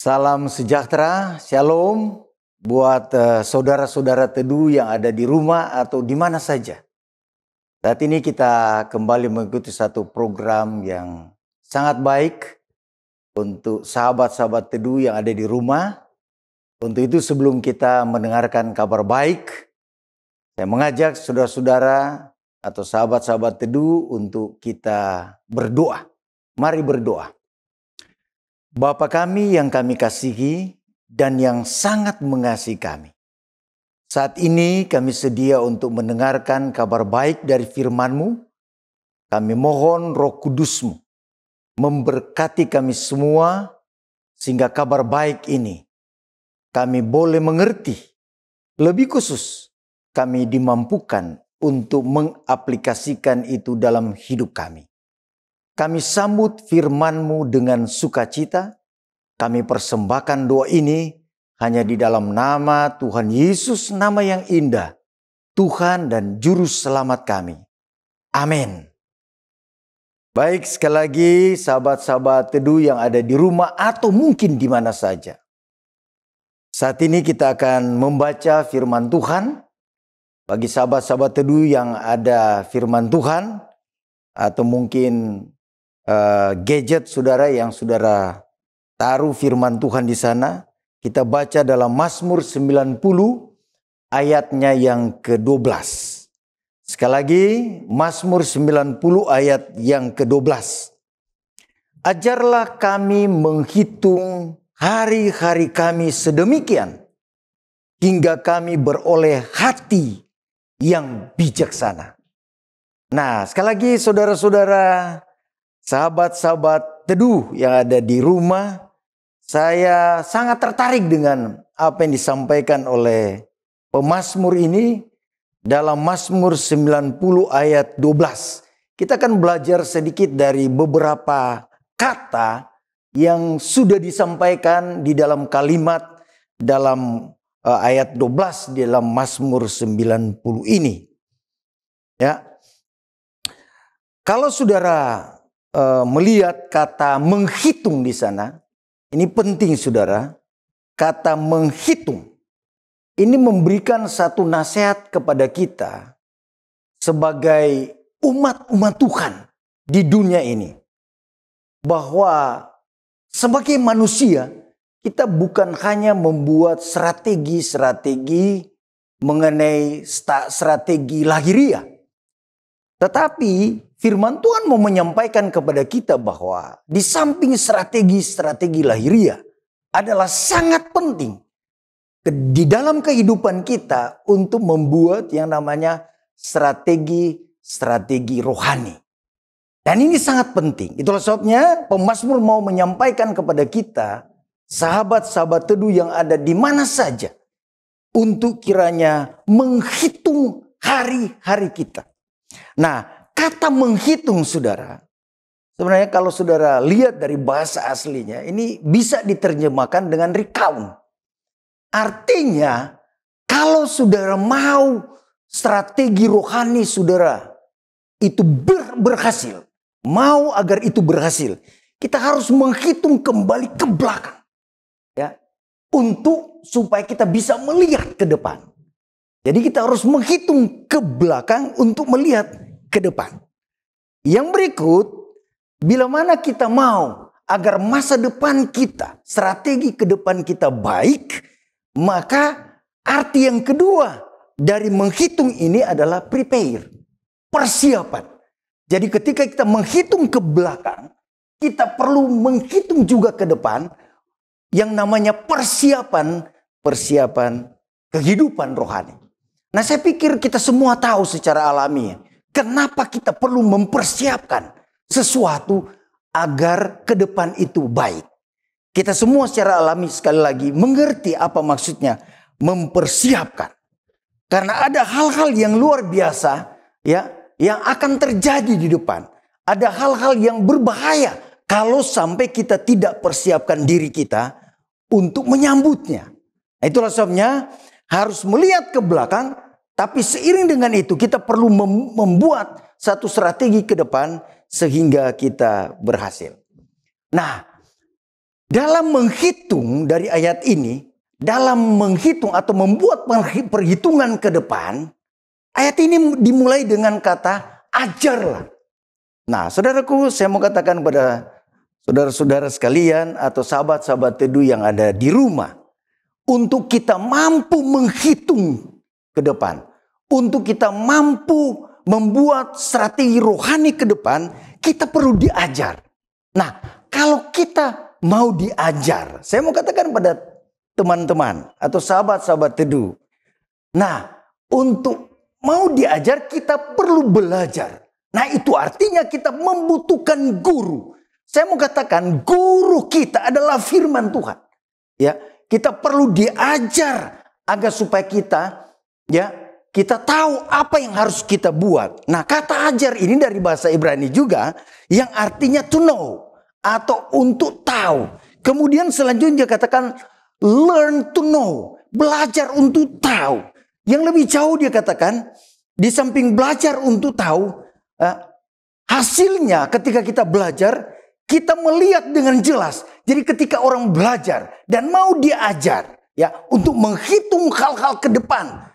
Salam sejahtera, shalom buat saudara-saudara teduh yang ada di rumah atau di mana saja. Saat ini kita kembali mengikuti satu program yang sangat baik untuk sahabat-sahabat teduh yang ada di rumah. Untuk itu sebelum kita mendengarkan kabar baik, saya mengajak saudara-saudara atau sahabat-sahabat teduh untuk kita berdoa. Mari berdoa. Bapa kami yang kami kasihi dan yang sangat mengasihi kami. Saat ini kami sedia untuk mendengarkan kabar baik dari firman-Mu. Kami mohon Roh Kudus-Mu memberkati kami semua sehingga kabar baik ini kami boleh mengerti. Lebih khusus kami dimampukan untuk mengaplikasikan itu dalam hidup kami. Kami sambut firman-Mu dengan sukacita. Kami persembahkan doa ini hanya di dalam nama Tuhan Yesus, nama yang indah, Tuhan dan Juru Selamat kami. Amin. Baik, sekali lagi sahabat-sahabat teduh yang ada di rumah atau mungkin di mana saja. Saat ini kita akan membaca firman Tuhan. Bagi sahabat-sahabat teduh yang ada firman Tuhan atau mungkin gadget saudara yang saudara taruh firman Tuhan di sana. Kita baca dalam Mazmur 90 ayatnya yang ke-12. Sekali lagi Mazmur 90 ayat yang ke-12. Ajarlah kami menghitung hari-hari kami sedemikian hingga kami beroleh hati yang bijaksana. Nah, sekali lagi saudara-saudara, sahabat-sahabat teduh yang ada di rumah, saya sangat tertarik dengan apa yang disampaikan oleh pemazmur ini dalam Mazmur 90 ayat 12. Kita akan belajar sedikit dari beberapa kata yang sudah disampaikan di dalam kalimat dalam ayat 12 di dalam Mazmur 90 ini. Ya. Kalau saudara melihat kata menghitung di sana, ini penting saudara. Kata menghitung ini memberikan satu nasihat kepada kita sebagai umat-umat Tuhan di dunia ini. Bahwa sebagai manusia kita bukan hanya membuat strategi-strategi mengenai strategi lahiriah. Tetapi firman Tuhan mau menyampaikan kepada kita bahwa di samping strategi-strategi lahiriah adalah sangat penting di dalam kehidupan kita untuk membuat yang namanya strategi-strategi rohani. Dan ini sangat penting. Itulah sebabnya pemazmur mau menyampaikan kepada kita, sahabat-sahabat teduh yang ada di mana saja, untuk kiranya menghitung hari-hari kita. Nah, kata menghitung saudara, sebenarnya kalau saudara lihat dari bahasa aslinya, ini bisa diterjemahkan dengan recount. Artinya, kalau saudara mau strategi rohani saudara itu berhasil, mau agar itu berhasil, kita harus menghitung kembali ke belakang. Ya, untuk supaya kita bisa melihat ke depan. Jadi kita harus menghitung ke belakang untuk melihat ke depan. Yang berikut, bila mana kita mau agar masa depan kita, strategi ke depan kita baik, maka arti yang kedua dari menghitung ini adalah prepare, persiapan. Jadi ketika kita menghitung ke belakang, kita perlu menghitung juga ke depan yang namanya persiapan kehidupan rohani. Nah, saya pikir kita semua tahu secara alami kenapa kita perlu mempersiapkan sesuatu agar ke depan itu baik. Kita semua secara alami sekali lagi mengerti apa maksudnya mempersiapkan. Karena ada hal-hal yang luar biasa ya yang akan terjadi di depan. Ada hal-hal yang berbahaya kalau sampai kita tidak persiapkan diri kita untuk menyambutnya. Nah, itulah sebabnya harus melihat ke belakang. Tapi seiring dengan itu kita perlu membuat satu strategi ke depan sehingga kita berhasil. Nah, dalam menghitung dari ayat ini, dalam menghitung atau membuat perhitungan ke depan, ayat ini dimulai dengan kata ajarlah. Nah, saudaraku, saya mau katakan kepada saudara-saudara sekalian atau sahabat-sahabat teduh yang ada di rumah, untuk kita mampu menghitung ke depan, untuk kita mampu membuat strategi rohani ke depan, kita perlu diajar. Nah, kalau kita mau diajar, saya mau katakan pada teman-teman atau sahabat-sahabat teduh. Nah, untuk mau diajar kita perlu belajar. Nah, itu artinya kita membutuhkan guru. Saya mau katakan guru kita adalah firman Tuhan. Ya, kita perlu diajar agar supaya kita tahu apa yang harus kita buat. Nah, kata ajar ini dari bahasa Ibrani juga yang artinya to know atau untuk tahu. Kemudian selanjutnya katakan learn to know, belajar untuk tahu. Yang lebih jauh dia katakan di samping belajar untuk tahu, hasilnya ketika kita belajar, kita melihat dengan jelas. Jadi ketika orang belajar dan mau diajar ya untuk menghitung hal-hal ke depan,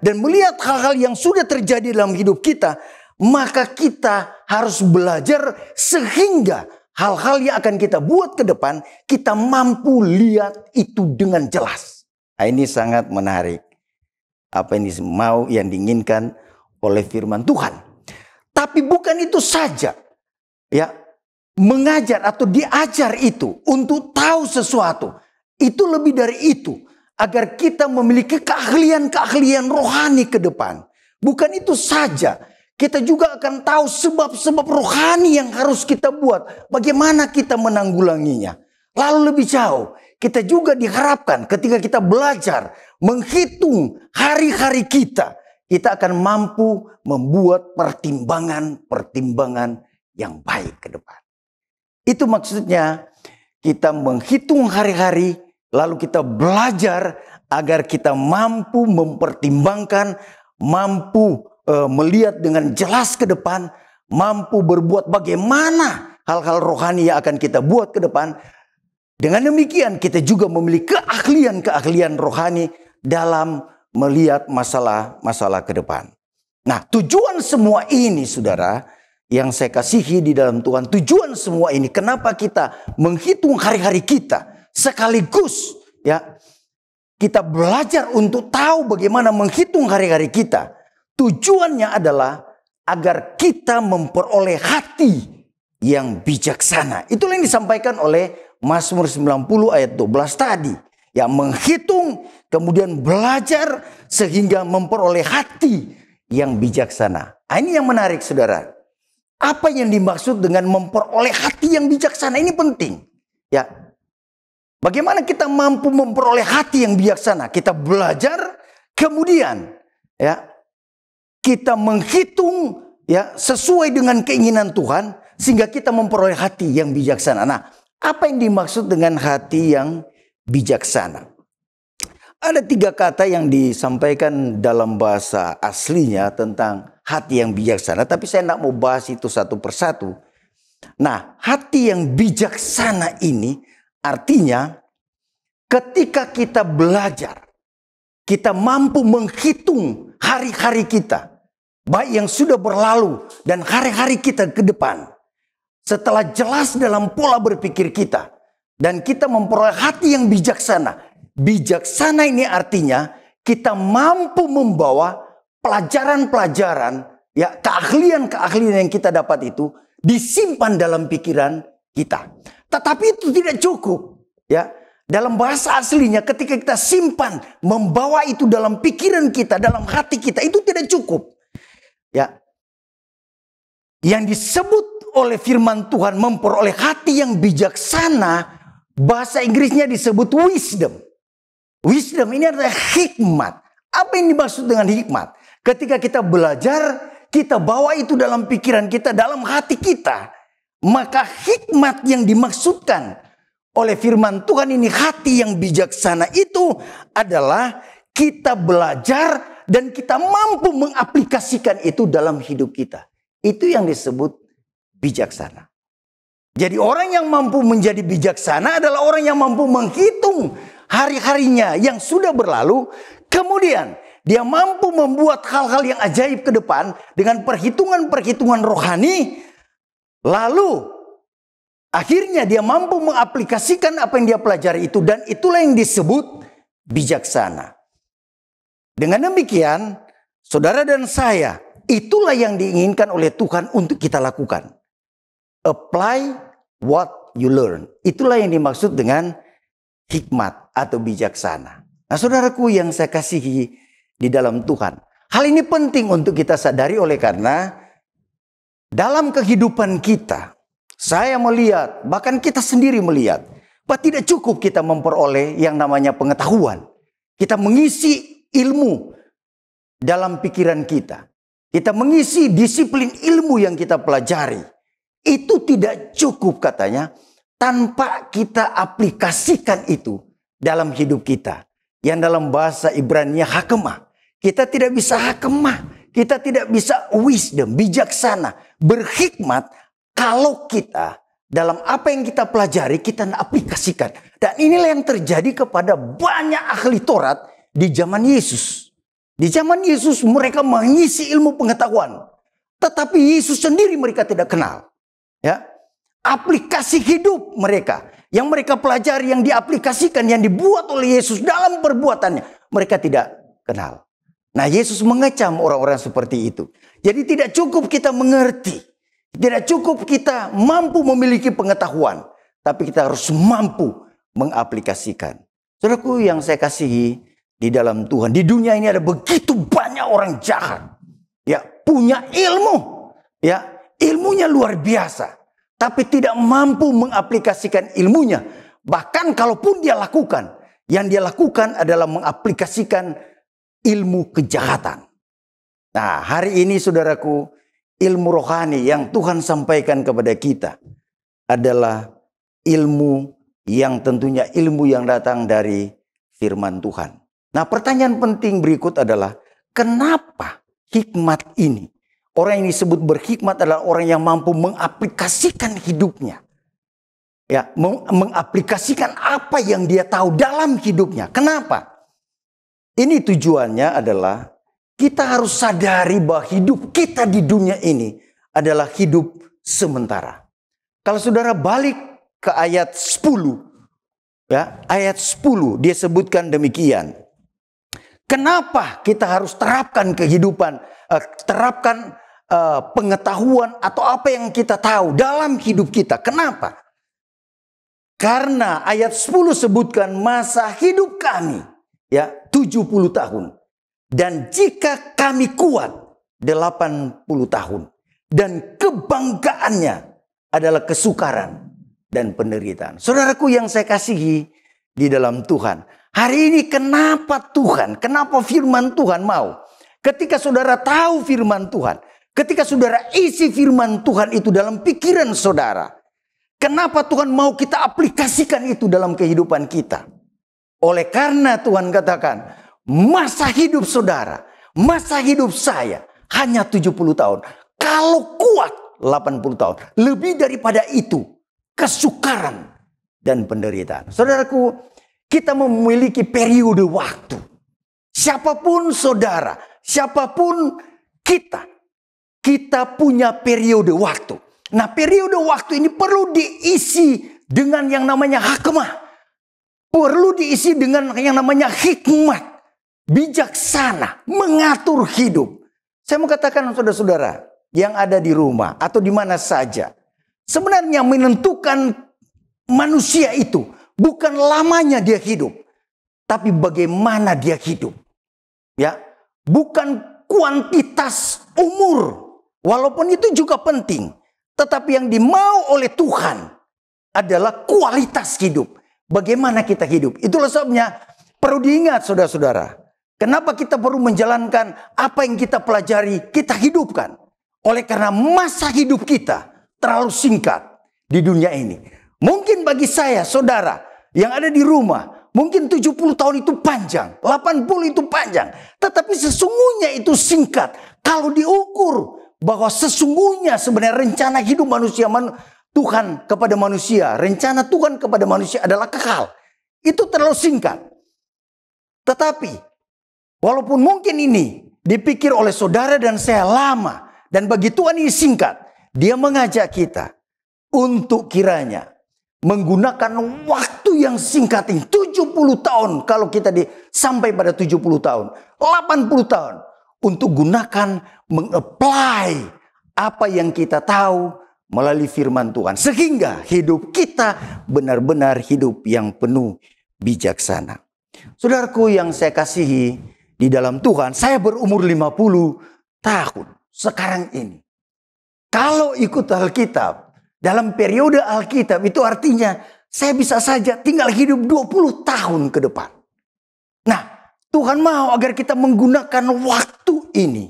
dan melihat hal-hal yang sudah terjadi dalam hidup kita, maka kita harus belajar sehingga hal-hal yang akan kita buat ke depan, kita mampu lihat itu dengan jelas. Nah, ini sangat menarik. Apa yang diinginkan oleh firman Tuhan. Tapi bukan itu saja. Ya, mengajar atau diajar itu untuk tahu sesuatu. Itu lebih dari itu. Agar kita memiliki keahlian-keahlian rohani ke depan. Bukan itu saja. Kita juga akan tahu sebab-sebab rohani yang harus kita buat. Bagaimana kita menanggulanginya. Lalu lebih jauh. Kita juga diharapkan ketika kita belajar menghitung hari-hari kita. Kita akan mampu membuat pertimbangan-pertimbangan yang baik ke depan. Itu maksudnya kita menghitung hari-hari. Lalu kita belajar agar kita mampu mempertimbangkan, mampu melihat dengan jelas ke depan, mampu berbuat bagaimana hal-hal rohani yang akan kita buat ke depan. Dengan demikian kita juga memiliki keahlian-keahlian rohani dalam melihat masalah-masalah ke depan. Nah, tujuan semua ini saudara yang saya kasihi di dalam Tuhan, tujuan semua ini kenapa kita menghitung hari-hari kita. Sekaligus ya kita belajar untuk tahu bagaimana menghitung hari-hari kita. Tujuannya adalah agar kita memperoleh hati yang bijaksana. Itulah yang disampaikan oleh Mazmur 90 ayat 12 tadi. Ya, menghitung kemudian belajar sehingga memperoleh hati yang bijaksana. Nah, ini yang menarik saudara. Apa yang dimaksud dengan memperoleh hati yang bijaksana ini penting. Ya. Bagaimana kita mampu memperoleh hati yang bijaksana? Kita belajar, kemudian ya kita menghitung ya sesuai dengan keinginan Tuhan sehingga kita memperoleh hati yang bijaksana. Nah, apa yang dimaksud dengan hati yang bijaksana? Ada 3 kata yang disampaikan dalam bahasa aslinya tentang hati yang bijaksana, tapi saya tidak mau bahas itu satu persatu. Nah, hati yang bijaksana ini artinya ketika kita belajar, kita mampu menghitung hari-hari kita, baik yang sudah berlalu dan hari-hari kita ke depan. Setelah jelas dalam pola berpikir kita, dan kita memperoleh hati yang bijaksana. Bijaksana ini artinya kita mampu membawa pelajaran-pelajaran, ya keahlian-keahlian yang kita dapat itu disimpan dalam pikiran kita. Tetapi itu tidak cukup, ya. Dalam bahasa aslinya ketika kita simpan, membawa itu dalam pikiran kita, dalam hati kita, itu tidak cukup. Ya. Yang disebut oleh firman Tuhan memperoleh hati yang bijaksana, bahasa Inggrisnya disebut wisdom. Wisdom ini adalah hikmat. Apa yang dimaksud dengan hikmat? Ketika kita belajar, kita bawa itu dalam pikiran kita, dalam hati kita. Maka hikmat yang dimaksudkan oleh firman Tuhan ini, hati yang bijaksana itu adalah kita belajar dan kita mampu mengaplikasikan itu dalam hidup kita. Itu yang disebut bijaksana. Jadi orang yang mampu menjadi bijaksana adalah orang yang mampu menghitung hari-harinya yang sudah berlalu. Kemudian dia mampu membuat hal-hal yang ajaib ke depan dengan perhitungan-perhitungan rohani. Lalu akhirnya dia mampu mengaplikasikan apa yang dia pelajari itu. Dan itulah yang disebut bijaksana. Dengan demikian, saudara dan saya, itulah yang diinginkan oleh Tuhan untuk kita lakukan. Apply what you learn. Itulah yang dimaksud dengan hikmat atau bijaksana. Nah, saudaraku yang saya kasihi di dalam Tuhan, hal ini penting untuk kita sadari oleh karena dalam kehidupan kita, saya melihat, bahkan kita sendiri melihat, bahwa tidak cukup kita memperoleh yang namanya pengetahuan. Kita mengisi ilmu dalam pikiran kita. Kita mengisi disiplin ilmu yang kita pelajari. Itu tidak cukup katanya tanpa kita aplikasikan itu dalam hidup kita. Yang dalam bahasa Ibrani hakemah. Kita tidak bisa hakemah. Kita tidak bisa wisdom, bijaksana, berhikmat kalau kita dalam apa yang kita pelajari kita aplikasikan. Dan inilah yang terjadi kepada banyak ahli Taurat di zaman Yesus. Di zaman Yesus mereka mengisi ilmu pengetahuan. Tetapi Yesus sendiri mereka tidak kenal. Ya, aplikasi hidup mereka yang mereka pelajari, yang diaplikasikan, yang dibuat oleh Yesus dalam perbuatannya, mereka tidak kenal. Nah, Yesus mengecam orang-orang seperti itu. Jadi tidak cukup kita mengerti, tidak cukup kita mampu memiliki pengetahuan, tapi kita harus mampu mengaplikasikan. Saudaraku yang saya kasihi di dalam Tuhan, di dunia ini ada begitu banyak orang jahat, ya, punya ilmu, ya. Ilmunya luar biasa, tapi tidak mampu mengaplikasikan ilmunya. Bahkan kalaupun dia lakukan, yang dia lakukan adalah mengaplikasikan ilmu kejahatan. Nah, hari ini saudaraku, ilmu rohani yang Tuhan sampaikan kepada kita adalah ilmu yang tentunya ilmu yang datang dari firman Tuhan. Nah, pertanyaan penting berikut adalah, kenapa hikmat ini? Orang yang disebut berhikmat adalah orang yang mampu mengaplikasikan hidupnya. Ya, mengaplikasikan apa yang dia tahu dalam hidupnya. Kenapa? Ini tujuannya adalah kita harus sadari bahwa hidup kita di dunia ini adalah hidup sementara. Kalau saudara balik ke ayat 10, ya, ayat 10 dia sebutkan demikian. Kenapa kita harus terapkan kehidupan, terapkan pengetahuan atau apa yang kita tahu dalam hidup kita? Kenapa? Karena ayat 10 sebutkan masa hidup kami, ya, 70 tahun. Dan jika kami kuat 80 tahun. Dan kebanggaannya adalah kesukaran dan penderitaan. Saudaraku yang saya kasihi di dalam Tuhan, hari ini kenapa Tuhan, kenapa firman Tuhan mau? Ketika saudara tahu firman Tuhan, ketika saudara isi firman Tuhan itu dalam pikiran saudara, kenapa Tuhan mau kita aplikasikan itu dalam kehidupan kita? Oleh karena Tuhan katakan, masa hidup saudara, masa hidup saya hanya 70 tahun. Kalau kuat 80 tahun. Lebih daripada itu, kesukaran dan penderitaan. Saudaraku, kita memiliki periode waktu. Siapapun saudara, siapapun kita punya periode waktu. Nah, periode waktu ini perlu diisi dengan yang namanya hakemah. Perlu diisi dengan yang namanya hikmat, bijaksana, mengatur hidup. Saya mau katakan saudara-saudara yang ada di rumah atau di mana saja, sebenarnya menentukan manusia itu bukan lamanya dia hidup, tapi bagaimana dia hidup. Ya, bukan kuantitas umur, walaupun itu juga penting, tetapi yang dimau oleh Tuhan adalah kualitas hidup. Bagaimana kita hidup. Itulah sebabnya perlu diingat saudara-saudara. Kenapa kita perlu menjalankan apa yang kita pelajari, kita hidupkan. Oleh karena masa hidup kita terlalu singkat di dunia ini. Mungkin bagi saya, saudara, yang ada di rumah, mungkin 70 tahun itu panjang, 80 itu panjang. Tetapi sesungguhnya itu singkat. Kalau diukur bahwa sesungguhnya sebenarnya rencana hidup manusia Tuhan kepada manusia, rencana Tuhan kepada manusia adalah kekal. Itu terlalu singkat. Tetapi, walaupun mungkin ini dipikir oleh saudara dan saya lama, dan bagi Tuhan ini singkat, Dia mengajak kita untuk kiranya menggunakan waktu yang singkat ini, 70 tahun kalau kita sampai pada 70 tahun, 80 tahun, untuk gunakan meng-apply apa yang kita tahu melalui firman Tuhan. Sehingga hidup kita benar-benar hidup yang penuh bijaksana. Saudaraku yang saya kasihi di dalam Tuhan, saya berumur 50 tahun sekarang ini. Kalau ikut Alkitab, dalam periode Alkitab itu artinya saya bisa saja tinggal hidup 20 tahun ke depan. Nah, Tuhan mau agar kita menggunakan waktu ini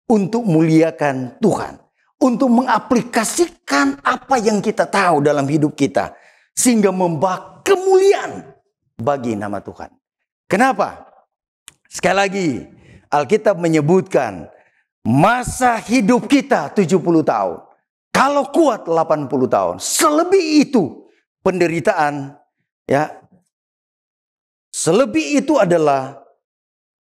untuk muliakan Tuhan. Untuk mengaplikasikan apa yang kita tahu dalam hidup kita. Sehingga membawa kemuliaan bagi nama Tuhan. Kenapa? Sekali lagi, Alkitab menyebutkan masa hidup kita 70 tahun. Kalau kuat 80 tahun. Selebih itu penderitaan, ya. Selebih itu adalah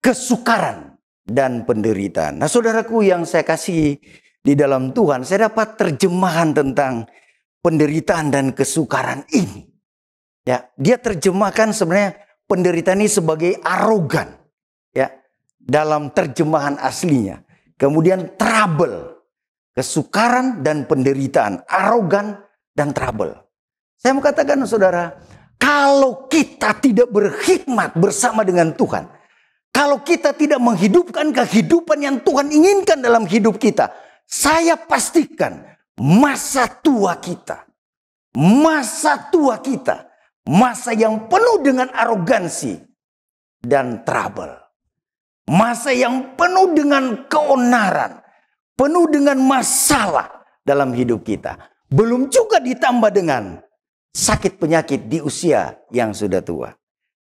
kesukaran dan penderitaan. Nah, saudaraku yang saya kasih di dalam Tuhan, saya dapat terjemahan tentang penderitaan dan kesukaran ini. Ya, dia terjemahkan sebenarnya penderitaan ini sebagai arogan, ya, dalam terjemahan aslinya. Kemudian trouble, kesukaran dan penderitaan, arogan dan trouble. Saya mau katakan saudara, kalau kita tidak berhikmat bersama dengan Tuhan, kalau kita tidak menghidupkan kehidupan yang Tuhan inginkan dalam hidup kita, saya pastikan masa tua kita, masa yang penuh dengan arogansi dan trouble. Masa yang penuh dengan keonaran, penuh dengan masalah dalam hidup kita. Belum juga ditambah dengan sakit penyakit di usia yang sudah tua.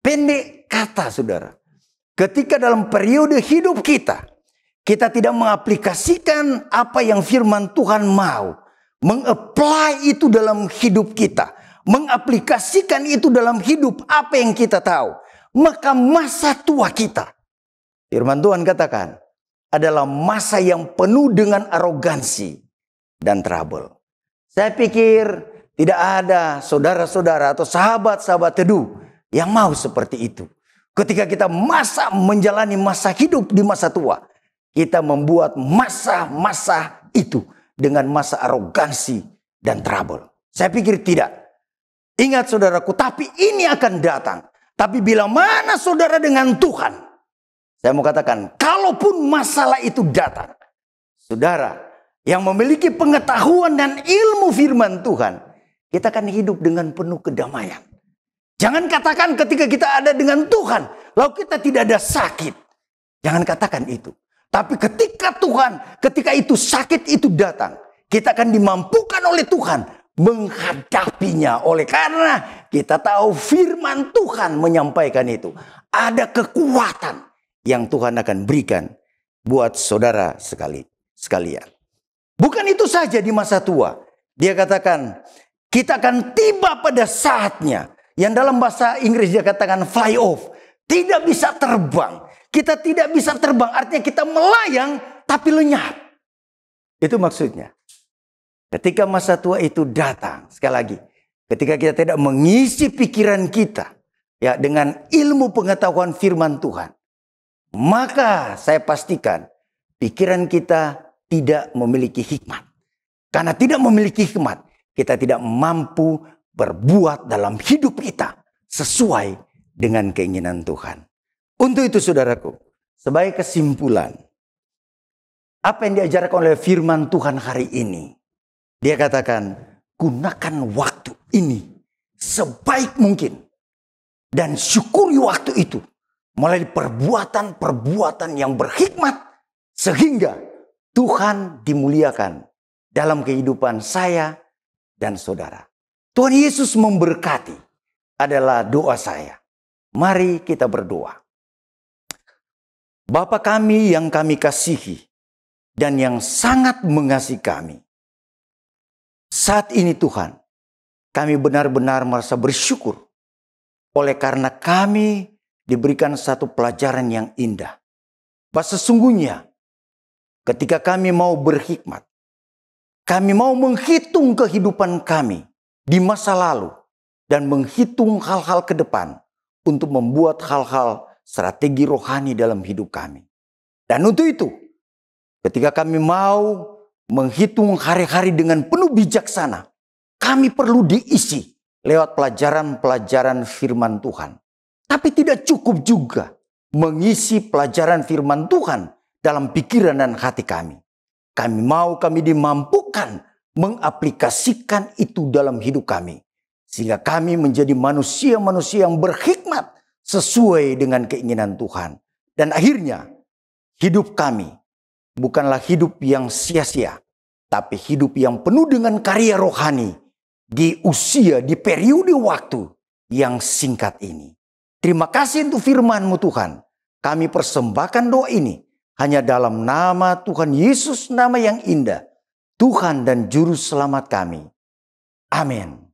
Pendek kata saudara, ketika dalam periode hidup kita, kita tidak mengaplikasikan apa yang firman Tuhan mau. Meng-apply itu dalam hidup kita. Mengaplikasikan itu dalam hidup apa yang kita tahu. Maka masa tua kita, firman Tuhan katakan, adalah masa yang penuh dengan arogansi dan trouble. Saya pikir tidak ada saudara-saudara atau sahabat-sahabat teduh yang mau seperti itu. Ketika kita menjalani masa hidup di masa tua, kita membuat masa-masa itu dengan masa arogansi dan trouble. Saya pikir tidak. Ingat saudaraku, tapi ini akan datang. Tapi bila mana saudara dengan Tuhan, saya mau katakan, kalaupun masalah itu datang, saudara yang memiliki pengetahuan dan ilmu firman Tuhan, kita akan hidup dengan penuh kedamaian. Jangan katakan ketika kita ada dengan Tuhan, lalu kita tidak ada sakit. Jangan katakan itu. Tapi ketika itu sakit itu datang, kita akan dimampukan oleh Tuhan menghadapinya. Oleh karena kita tahu firman Tuhan menyampaikan itu. Ada kekuatan yang Tuhan akan berikan buat saudara sekalian. Bukan itu saja di masa tua. Dia katakan, kita akan tiba pada saatnya. Yang dalam bahasa Inggris dia katakan fly off. Tidak bisa terbang. Kita tidak bisa terbang. Artinya kita melayang tapi lenyap. Itu maksudnya. Ketika masa tua itu datang. Sekali lagi. Ketika kita tidak mengisi pikiran kita. Ya, dengan ilmu pengetahuan firman Tuhan. Maka saya pastikan pikiran kita tidak memiliki hikmat. Karena tidak memiliki hikmat, kita tidak mampu berbuat dalam hidup kita sesuai dengan keinginan Tuhan. Untuk itu saudaraku, sebagai kesimpulan, apa yang diajarkan oleh firman Tuhan hari ini, dia katakan, gunakan waktu ini sebaik mungkin. Dan syukuri waktu itu melalui perbuatan-perbuatan yang berhikmat. Sehingga Tuhan dimuliakan dalam kehidupan saya dan saudara. Tuhan Yesus memberkati adalah doa saya. Mari kita berdoa. Bapa kami yang kami kasihi dan yang sangat mengasihi kami. Saat ini Tuhan, kami benar-benar merasa bersyukur oleh karena kami diberikan satu pelajaran yang indah. Bahwa sesungguhnya ketika kami mau berhikmat, kami mau menghitung kehidupan kami di masa lalu dan menghitung hal-hal ke depan untuk membuat hal-hal strategi rohani dalam hidup kami. Dan untuk itu, ketika kami mau menghitung hari-hari dengan penuh bijaksana, kami perlu diisi lewat pelajaran-pelajaran firman Tuhan. Tapi tidak cukup juga mengisi pelajaran firman Tuhan dalam pikiran dan hati kami. Kami dimampukan mengaplikasikan itu dalam hidup kami. Sehingga kami menjadi manusia-manusia yang berhikmat sesuai dengan keinginan Tuhan. Dan akhirnya hidup kami bukanlah hidup yang sia-sia, tapi hidup yang penuh dengan karya rohani di usia, di periode waktu yang singkat ini. Terima kasih untuk firman-Mu Tuhan. Kami persembahkan doa ini hanya dalam nama Tuhan Yesus, nama yang indah, Tuhan dan Juru Selamat kami. Amin.